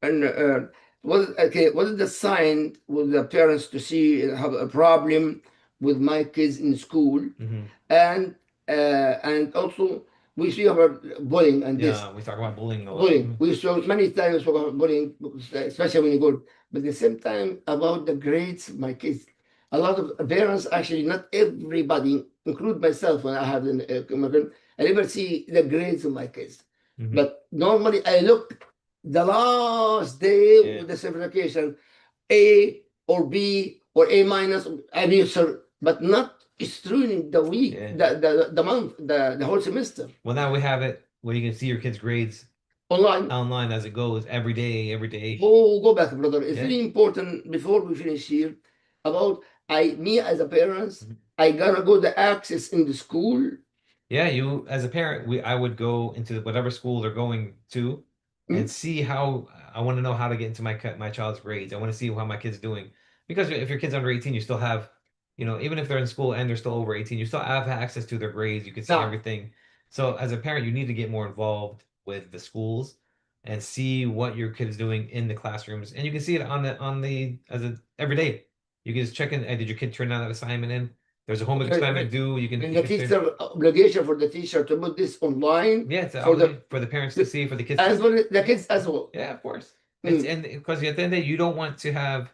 And what is the sign with the parents to see have a problem with my kids in school? Mhm. And also we see about bullying and this. Yeah, we talk about bullying a lot. Bullying. We saw many times about bullying, especially when you go. But at the same time, about the grades, my kids. A lot of parents, actually, not everybody, include myself when I have immigrant, I never see the grades of my kids. Mhm. But normally, I look the last day Yeah. with the certification, A or B or A minus, but not streaming the week, Yeah. the month, the whole semester Well, now we have it where you can see your kids' grades online. as it goes every day. Oh, go back, brother. It's Yeah. really important before we finish here about me as a parent. Mhm. I gotta go the access in the school. Yeah, you as a parent, I would go into whatever school they're going to and Mm. see how I want to know how to get into my child's grades. I want to see how my kid's doing. Because if your kid's under 18, you still have, even if they're in school and they're still over 18, you still have access to their grades. You can see Now, everything. So as a parent, you need to get more involved with the schools and see what your kid is doing in the classrooms. And you can see it every day. You can just check in, did your kid turn that assignment in? There's a homework assignment due. You can and you the can say- teacher obligation for the teacher to put this online yeah, it's for the for the parents to see, for the kids. as well the kids as well. Yeah, of course. Mm. And because at the end of the day, you don't want to have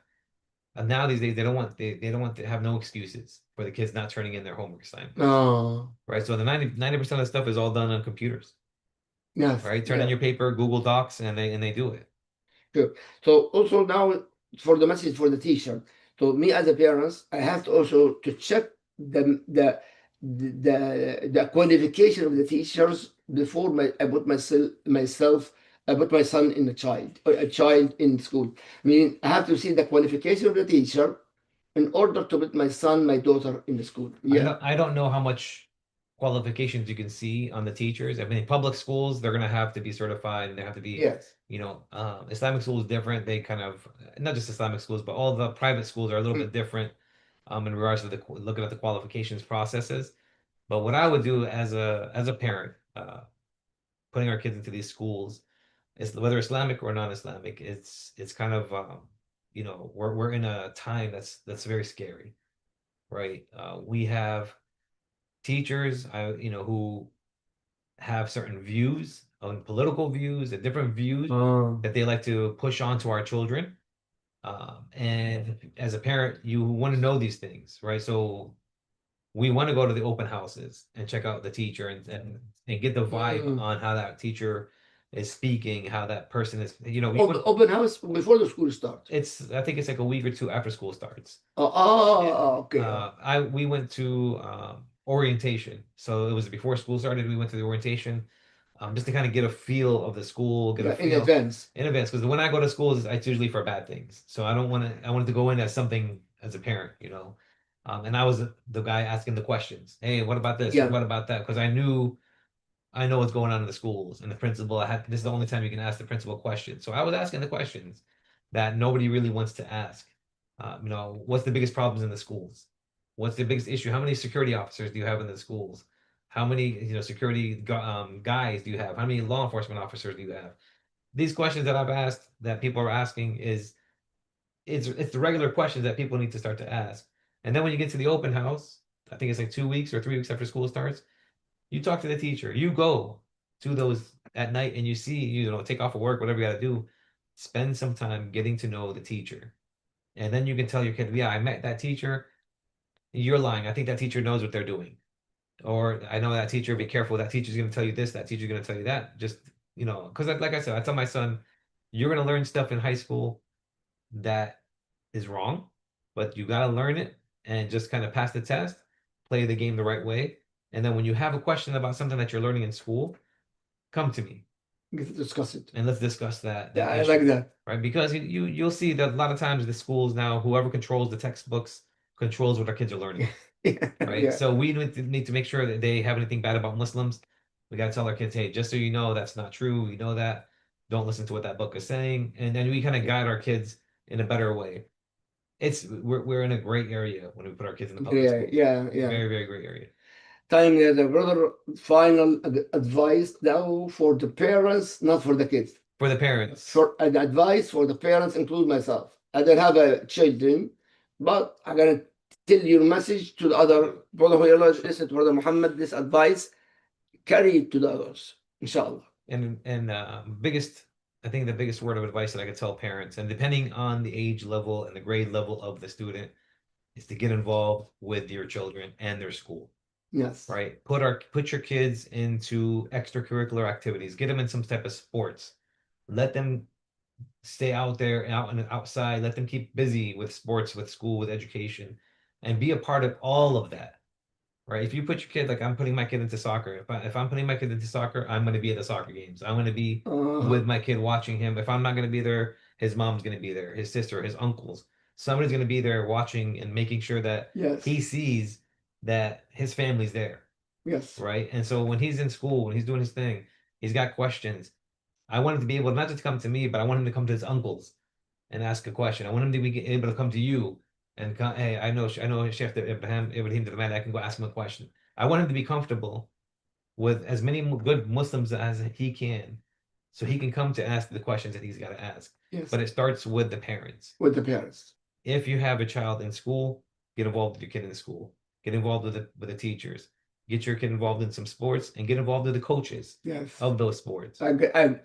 now these days they don't want to have no excuses for the kids not turning in their homework assignments. Oh, Right. So the 90% of the stuff is all done on computers. yes. Right. Turn in Yeah. your paper, Google Docs, and they do it. Good. So also now for the message for the teacher. So me as a parent, I have to also to check the qualification of the teachers before I put I put my son in a child in school. I mean, I have to see the qualification of the teacher in order to put my daughter in the school. Yeah. I don't know how much qualifications you can see on the teachers. I mean, public schools, they're gonna have to be certified and they have to be, Yes. Islamic school is different. They kind of not just Islamic schools, but all the private schools are a little bit different in regards to looking at the qualifications processes. But what I would do as a parent, putting our kids into these schools, is whether Islamic or non-Islamic, it's kind of we're in a time that's very scary, right? We have teachers, who have certain views on political views and different views that they like to push onto our children. And as a parent, you want to know these things, right? So we want to go to the open houses and check out the teacher and get the vibe on how that teacher is speaking, how that person is, Open house before the school starts. I think it's like a week or two after school starts. Okay. We went to orientation. So it was before school started. We went to the orientation just to kind of get a feel of the school, get a in feel advance. in advance. Because when I go to schools, it's usually for bad things. So I wanted to go in as something as a parent, and I was the guy asking the questions. Hey, what about this? Yeah. What about that? Because I know what's going on in the schools, and the principal. This is the only time you can ask the principal questions. So I was asking the questions that nobody really wants to ask. What's the biggest problems in the schools? What's the biggest issue? How many security officers do you have in the schools? How many security guys do you have? How many law enforcement officers do you have? These questions that I've asked, that people are asking, it's the regular questions that people need to start to ask. And then when you get to the open house, I think it's like 2 weeks or 3 weeks after school starts, you talk to the teacher. You go to those at night and you see, take off of work, whatever you got to do. spend some time getting to know the teacher. And then you can tell your kid, yeah, I met that teacher. You're lying. I think that teacher knows what they're doing. Or I know that teacher, be careful. That teacher's going to tell you this, that teacher's going to tell you that. Just, because like I said, I tell my son, you're going to learn stuff in high school that is wrong, but you got to learn it and just kind of pass the test, play the game the right way. And then when you have a question about something that you're learning in school, come to me Get to discuss it. and let's discuss that Yeah, I issue, like that. right? Because you'll see that a lot of times the schools now, whoever controls the textbooks controls what our kids are learning, Yeah, right? yeah. So we need to make sure that they have anything bad about Muslims. We got to tell our kids, hey, just so you know, that's not true. You know that. Don't listen to what that book is saying, and then we kind of guide our kids in a better way. We're in a great area when we put our kids in the public Yeah, schools. yeah, yeah. Very, very great area. Time the brother final advice now for the parents, not for the kids. For the parents. For an advice for the parents, include myself. I don't have a children, but I'm gonna tell your message to the other brother who listen to Brother Muhammad. This advice, carry it to the others, inshallah. And I think the biggest word of advice that I could tell parents, and depending on the age level and the grade level of the student, is to get involved with your children and their school. Yes. Right. Put your kids into extracurricular activities. Get them in some type of sports. Let them stay out there, out and outside. Let them keep busy with sports, with school, with education, and be a part of all of that. Right. If you put your kid, like I'm putting my kid into soccer, if I'm putting my kid into soccer, I'm going to be at the soccer games. I'm going to be with my kid watching him. If I'm not going to be there, his mom's going to be there, his sister, his uncles. Somebody's going to be there watching and making sure that Yes. he sees that his family's there. Yes. Right. And so when he's in school, when he's doing his thing, he's got questions. I want him to be able not just to come to me, but I want him to come to his uncles and ask a question. I want him to be able to come to you and come, hey, I know Chef Ibrahim Dremali, I can go ask him a question. I want him to be comfortable with as many good Muslims as he can, so he can come to ask the questions that he's got to ask. Yes. But it starts with the parents. With the parents. If you have a child in school, get involved with your kid in the school. Get involved with the teachers. Get your kid involved in some sports and get involved with the coaches Yes. of those sports. I'm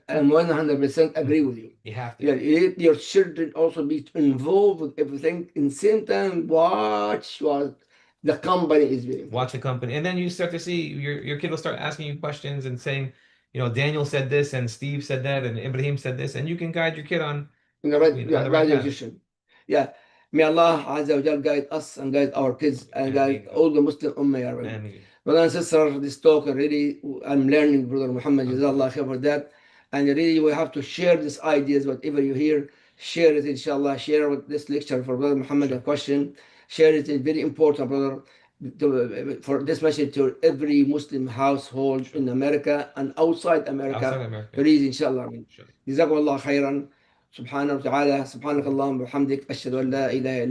100% agree with you. You have to. Yeah, your children also be involved with everything. In the same time, watch what the company is doing. Watch the company, and then you start to see your kid will start asking you questions and saying, Daniel said this and Steve said that and Ibrahim said this, and you can guide your kid on In the right, on the right path. direction. Yeah. May Allah Azza wa Jal guide us and guide our kids and guide all the Muslim Ummah. Ya Rabbi. Ameen. Brother and sister, this talk really, I'm learning, Brother Muhammad, Jazakallah khair for that. And really, we have to share these ideas, whatever you hear, share it, inshallah. Share with this lecture for Brother Muhammad a question. Share it, it's very important, brother, for this message to every Muslim household in America and outside America. Outside America. Please, inshallah. Sure. جزاكم الله خيرا. سبحانه وتعالى سبحانك اللهم وبحمدك أشهد أن لا إله إلا